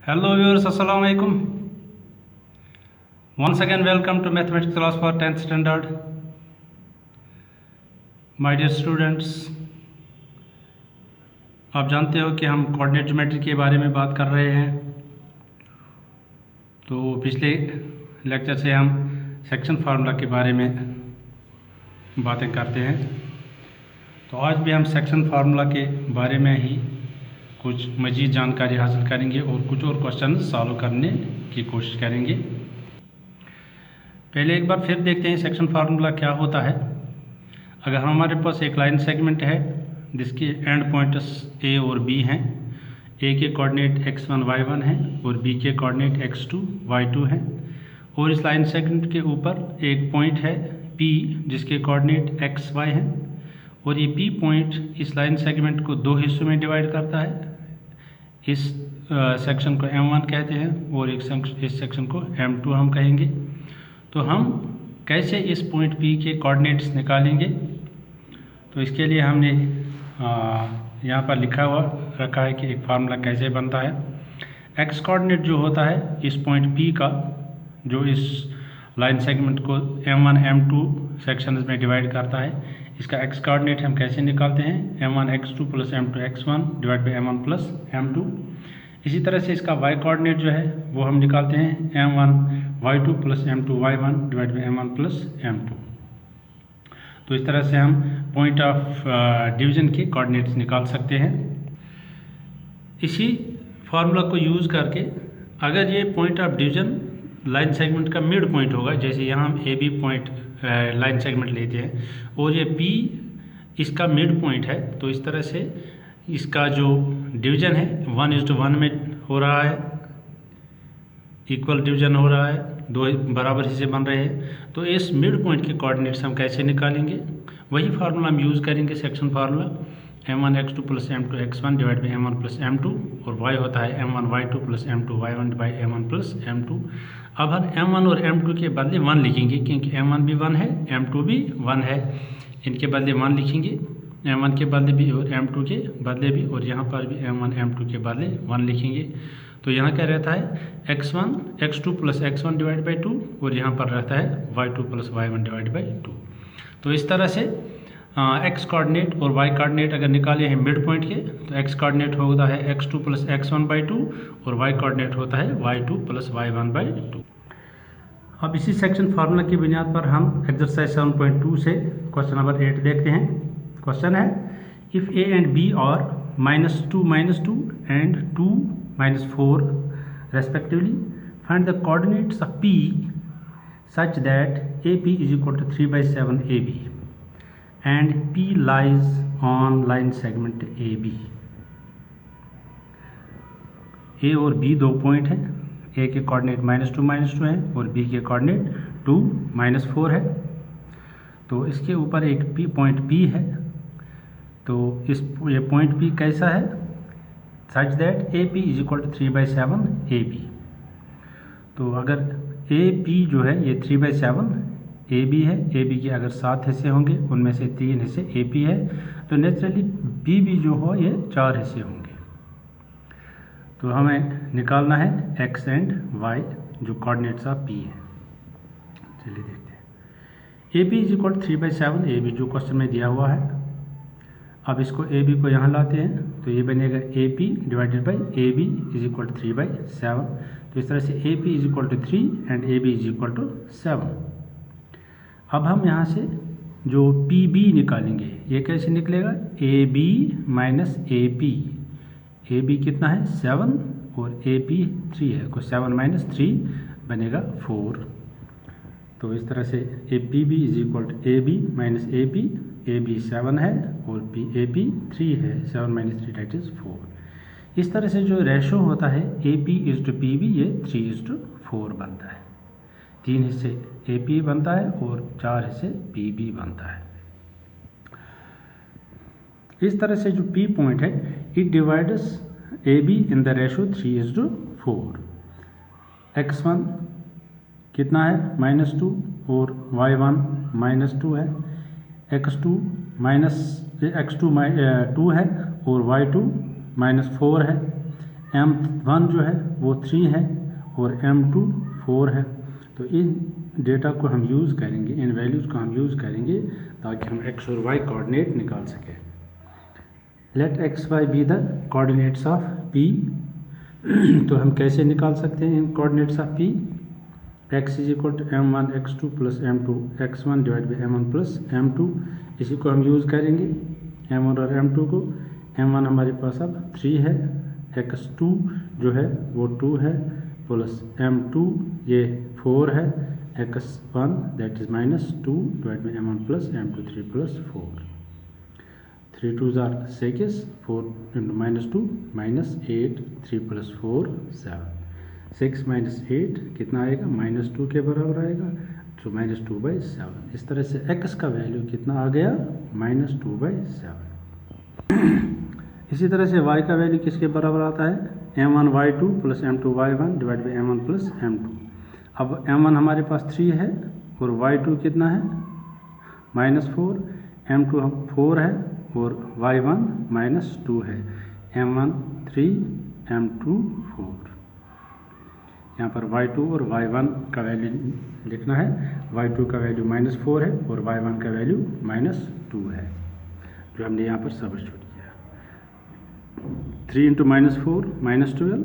Hello viewers, Assalamu alaikum. Once again welcome to mathematics class for 10th standard. My dear students, आप जानते हो कि हम coordinate geometry के बारे में बात कर रहे हैं। तो पिछले लेक्चर से हम सेक्शन फार्मूला के बारे में बातें करते हैं। तो आज भी हम सेक्शन फार्मूला के बारे में ही कुछ मज़ीद जानकारी हासिल करेंगे और कुछ और क्वेश्चन सॉल्व करने की कोशिश करेंगे। पहले एक बार फिर देखते हैं सेक्शन फार्मूला क्या होता है। अगर हमारे पास एक लाइन सेगमेंट है जिसके एंड पॉइंट्स ए और बी हैं, ए के कोऑर्डिनेट x1 y1 हैं और बी के कोऑर्डिनेट x2 y2 हैं, और इस लाइन सेगमेंट के ऊपर एक पॉइंट है p जिसके कोऑर्डिनेट xy हैं, और ये p पॉइंट इस लाइन सेगमेंट को दो हिस्सों में डिवाइड करता है। इस सेक्शन को M1 कहते हैं और इस सेक्शन को M2 हम कहेंगे। तो हम कैसे इस पॉइंट P के कोऑर्डिनेट्स निकालेंगे, तो इसके लिए हमने यहाँ पर लिखा हुआ रखा है कि एक फार्मूला कैसे बनता है। x कोऑर्डिनेट जो होता है इस पॉइंट P का, जो इस लाइन सेगमेंट को M1 M2 सेक्शंस में डिवाइड करता है, इसका x कोऑर्डिनेट हम कैसे निकालते हैं, M1 x2 plus M2 x1 divide by M1 plus M2। इसी तरह से इसका y कोऑर्डिनेट जो है वो हम निकालते हैं M1 y2 plus M2 y1 divide by M1 plus M2। तो इस तरह से हम पॉइंट ऑफ डिवीजन के कोऑर्डिनेट्स निकाल सकते हैं। इसी फार्मूला को यूज़ करके अगर ये point of division line segment का मिड पॉइंट होगा, जैसे यहाँ हम A B point line segment लेते हैं और ये पी इसका मिड पॉइंट है, तो इस तरह से इसका जो डिवीजन है 1:1 में हो रहा है, इक्वल डिवीजन हो रहा है, दो बराबर हिस्से बन रहे हैं। तो इस मिड पॉइंट के कोऑर्डिनेट्स हम कैसे निकालेंगे, वही फार्मूला हम यूज़ करेंगे, section formula M1 x2 plus M2 x1 divide by M1 plus M2, और y होता है M1 y2 plus M2 y1 by M1 plus M2। अब हम M1 और M2 के बदले 1 लिखेंगे, क्योंकि M1 भी 1 है M2 भी 1 है, इनके बदले 1 लिखेंगे, M1 के बदले भी और M2 के बदले भी, और यहाँ पर भी M1 M2 के बदले 1 लिखेंगे। तो यहाँ क्या रहता है x1 x2 plus x1 divide by 2, और यहाँ पर रहता है y2 plus y1 divide by 2। तो इस तरह से x कोऑर्डिनेट और y कोऑर्डिनेट अगर निकाले हैं मिड पॉइंट के, तो x कोऑर्डिनेट होता है x2 प्लस x1 बाई 2 और y कोऑर्डिनेट होता है y2 प्लस y1 बाई 2। अब इसी सेक्शन फार्मूला की बुनियाद पर हम एक्सरसाइज 7.2 से क्वेश्चन नंबर 8 देखते हैं। क्वेश्चन है, if a and b are -2 and 2 -4 respectively, find the coordinates of p such that AP is equal to 3/7 AB and P lies on line segment AB। A और B दो point हैं, A के coordinate -2 हैं और B के coordinate 2 -4 है। तो इसके ऊपर एक पॉइंट P है। तो ये पॉइंट P कैसा है, such that AP is equal to 3/7 AB। तो अगर AP जो है ये 3/7 AB है, AB के अगर 7 हिस्से होंगे उनमें से 3 हिस्से AP है, तो नेचुरली BB जो हो ये 4 हिस्से होंगे। तो हमें निकालना है x एंड y जो कोऑर्डिनेट्स ऑफ P है। चलिए देखते हैं। AP is equal to 3/7 AB जो क्वेश्चन में दिया हुआ है। अब इसको AB को यहाँ लाते हैं, तो ये बनेगा AP divided by AB is equal to 3/7। तो इस तरह से AP is equal to 3 and AB is equal to 7। अब हम यहाँ से जो PB निकालेंगे, ये कैसे निकलेगा, AB माइनस AP। AB कितना है 7 और AP 3 है, तो 7 माइनस 3 बनेगा 4। तो इस तरह से PB is equal to AB minus AP, AB 7 है और AP 3 है, 7 माइनस 3 दैट इज 4। इस तरह से जो रेशो होता है AP इज टू PB ये 3:4 बनता है। 3 हिस्से AP बनता है और 4 हिस्से PB बनता है। इस तरह से जो P पॉइंट है it divides AB in the ratio 3:4। x1 कितना है -2 और y1 -2 है, x2 2 है और y2 -4 है, M1 जो है वो 3 है और M2 4 है। तो इन डेटा को हम यूज़ करेंगे, इन वैल्यूज़ को हम यूज़ करेंगे ताकि हम x और y कोऑर्डिनेट निकाल सकें। Let x y be the coordinates of P। तो हम कैसे निकाल सकते हैं in coordinates of P? x is equal to M1 x2 plus M2 x1 divide by M1 plus M2। इसी को हम यूज़ करेंगे M1 और M2 को। M1 हमारे पास अब 3 है, x2 जो है वो 2 है, प्लस M2 ये 4 है, x1 that is -2 divide by M1 plus M2 3 plus 4। 3 2s are 6, 4 into -2 -8, 3 plus 4 7। 6 minus 8 कितना आएगा? -2 के बराबर आएगा, तो -2/7। इस तरह से x का वैल्यू कितना आ गया? -2/7। इसी तरह से y का वैल्यू किसके बराबर आता है? M1y2 plus M2y1 divide by M1 plus M2। अब M1 हमारे पास 3 है और y2 कितना है? -4, M2 4 है और y1 -2 है। M1 3, M2 4। यहाँ पर y2 और y1 का वैल्यू लिखना है। y2 का वैल्यू -4 है और y1 का वैल्यू -2 है, जो हमने यहाँ पर सब्स्टिट्यूट किया। 3 into -4 -12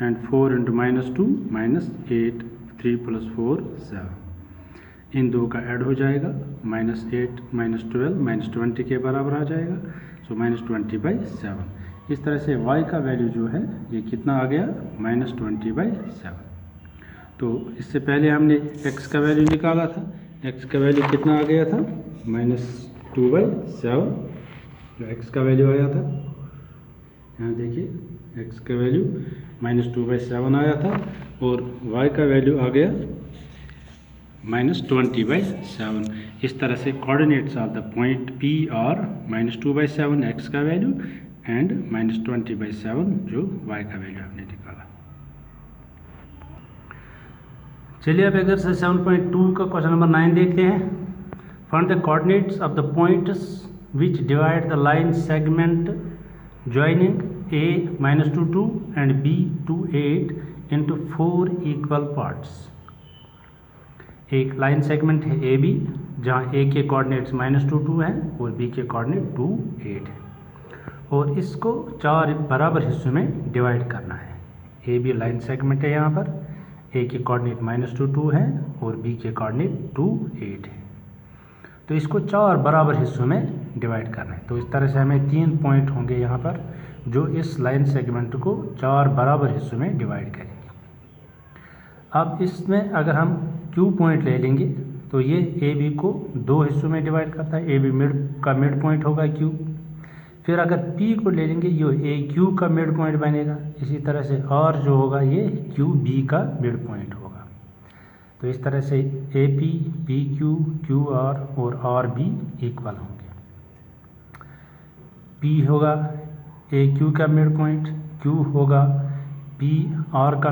एंड 4 into -2 -8, 3 plus 4 7। इन दो का ऐड हो जाएगा, -8 -12 -20 के बराबर आ जाएगा, सो -20/7। इस तरह से y का वैल्यू जो है ये कितना आ गया? -20/7। तो इससे पहले हमने x का वैल्यू निकाला था, x का वैल्यू कितना आ गया था? -2/7, जो x का वैल्यू आया था। यहाँ देखिए x का वैल्यू -2/7 आया था और y का वैल्यू आ गया -20/7। इस तरह से coordinates of the point P और -2/7 x का वैल्यू एंड -20/7 जो y का वैल्यू हमने निकाला। चलिए अब एक्सरसाइज 7.2 का क्वेश्चन नंबर 9 देखते हैं। Find the coordinates of the points which divide the line segment joining A -2 2 and B 2 8 into 4 equal parts. एक लाइन सेगमेंट है ए बी, जहाँ ए के कोऑर्डिनेट्स -2 2 हैं और बी के कोऑर्डिनेट 2 8 है, और इसको 4 बराबर हिस्सों में डिवाइड करना है। ए बी लाइन सेगमेंट है, यहाँ पर ए के कोऑर्डिनेट -2 2 है और बी के कोऑर्डिनेट 2 8 है। तो इसको 4 बराबर हिस्सों में डिवाइड करना है। तो इस तरह से हमें 3 पॉइंट होंगे यहाँ पर, जो इस लाइन सेगमेंट को 4 बराबर हिस्सों में डिवाइड करेंगे। अब इसमें अगर हम Q पॉइंट ले लेंगे तो ये ए बी को 2 हिस्सों में डिवाइड करता है। ए बी का मिड पॉइंट होगा Q। फिर अगर P को ले लेंगे, ये ए क्यू का मिड पॉइंट बनेगा। इसी तरह से R जो होगा ये क्यू बी का मिड पॉइंट होगा। तो इस तरह से A P, P Q, Q R और आर बी इक्वल होंगे। P होगा ए क्यू का मिड पॉइंट, Q होगा पी आर का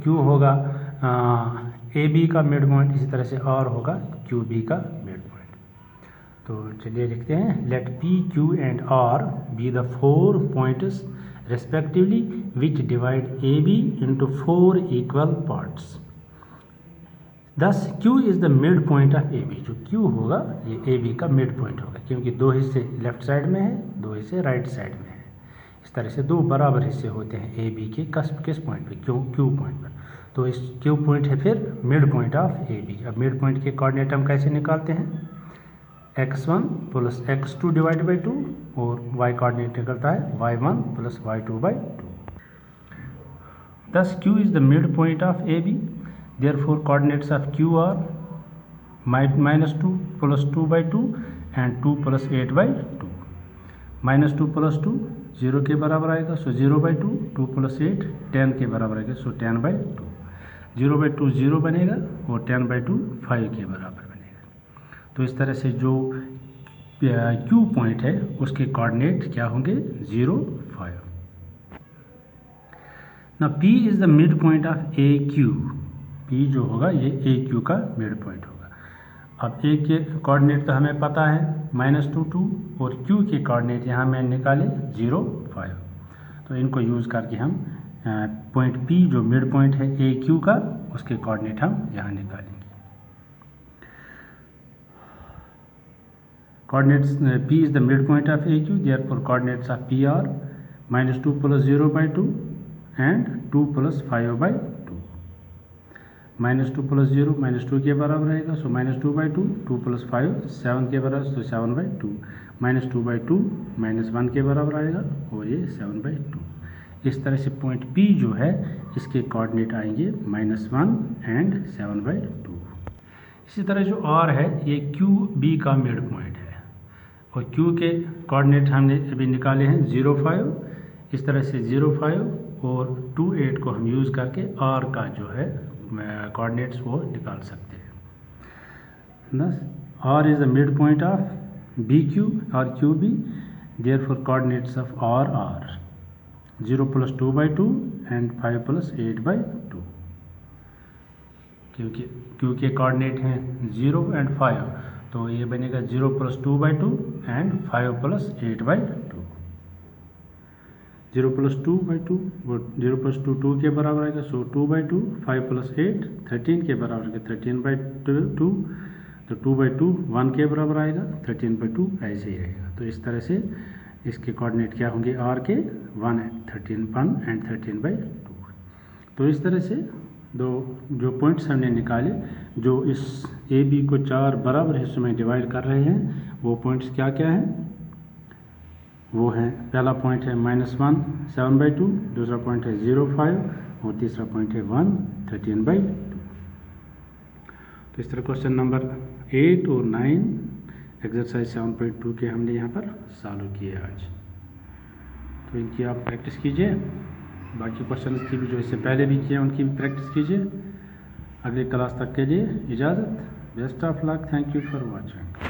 Q होगा ए बी का मिड पॉइंट, इसी तरह से R होगा क्यू बी का मिड पॉइंट। तो चलिए लिखते हैं, let P, Q and R be the 4 points respectively which divide A B into 4 equal parts. Thus Q is the mid point of A B. जो Q होगा ये A B का mid point होगा, क्योंकि 2 हिस्से लेफ्ट साइड में है, 2 हिस्से राइट साइड में है। इस तरह से 2 बराबर हिस्से होते हैं ए बी के किस पॉइंट पे? Q पॉइंट पर। तो इस Q पॉइंट है फिर mid point of A B. अब मिड पॉइंट के कोऑर्डिनेट हम कैसे निकालते हैं? x1 plus x2 divide by 2 और y कोऑर्डिनेट निकलता है y1 plus y2/2। Thus Q is the midpoint of AB. Therefore coordinates of Q are -2 plus 2/2 and 2 plus 8/2। -2 plus 2 0 के बराबर आएगा, सो 0/2, 2 plus 8 10 के बराबर आएगा, सो 10/2। 0/2 0 बनेगा और 10/2 5 के बराबर बनेगा। तो इस तरह से जो Q पॉइंट है उसके कोऑर्डिनेट क्या होंगे? 0 5। ना P is the mid point of A Q. P जो होगा ये ए क्यू का मिड पॉइंट होगा। अब ए के कोऑर्डिनेट तो हमें पता है -2 2 और Q के कोऑर्डिनेट यहाँ में निकाले 0 5। तो इनको यूज़ करके हम पॉइंट P जो मिड पॉइंट है AQ का, उसके कोऑर्डिनेट हम यहाँ निकालेंगे। Coordinates P is the midpoint of AQ, therefore coordinates of P are -2 plus 0 by 2 and 2 plus 5 by 2. -2 plus 0 -2 के बराबर रहेगा, सो -2 by 2, 2 plus 5 7 के बराबर, सो 7 by 2, -2 by 2 -1 के बराबर आएगा और ये 7 by 2। इस तरह से पॉइंट P जो है इसके कोऑर्डिनेट आएंगे -1 एंड 7 by 2। इसी तरह जो R है ये QB का मिड पॉइंट है और Q के कोऑर्डिनेट हमने अभी निकाले हैं 0 5। इस तरह से 0 5 और 2 8 को हम यूज़ करके R का जो है कोऑर्डिनेट्स वो निकाल सकते हैं। thus R is the midpoint of BQ or QB, therefore coordinates of R are 0 plus 2 by 2 and 5 plus 8 by 2। क्योंकि Q के कोऑर्डिनेट हैं 0 एंड 5, तो ये बनेगा 0 plus 2 by 2 and 5 plus 8 by 2। 0 plus 2 by 2 वो 0 plus 2 2 के बराबर आएगा, सो 2 by 2 5 plus 8 13 के बराबर आएगा, 13 by 2 तो 2 by 2 1 के बराबर आएगा, 13 by 2 ऐसे ही रहेगा। तो इस तरह से इसके कोऑर्डिनेट क्या होंगे R के 1 एंड 13 by 2। तो इस तरह से दो जो पॉइंट्स हमने निकाले जो इस AB को 4 बराबर हिस्सों में डिवाइड कर रहे हैं, वो पॉइंट्स क्या क्या हैं? वो हैं, पहला पॉइंट है -1 7 by 2, दूसरा पॉइंट है 0 5 और तीसरा पॉइंट है 1 13 by 2। तो इस तरह क्वेश्चन नंबर 8 और 9 एक्सरसाइज 7.2 के हमने यहाँ पर सॉल्व किए आज। तो इनकी आप प्रैक्टिस कीजिए, बाकी क्वेश्चन की भी जो इससे पहले भी किए उनकी भी प्रैक्टिस कीजिए। अगले क्लास तक के लिए इजाज़त। Best of luck, thank you for watching.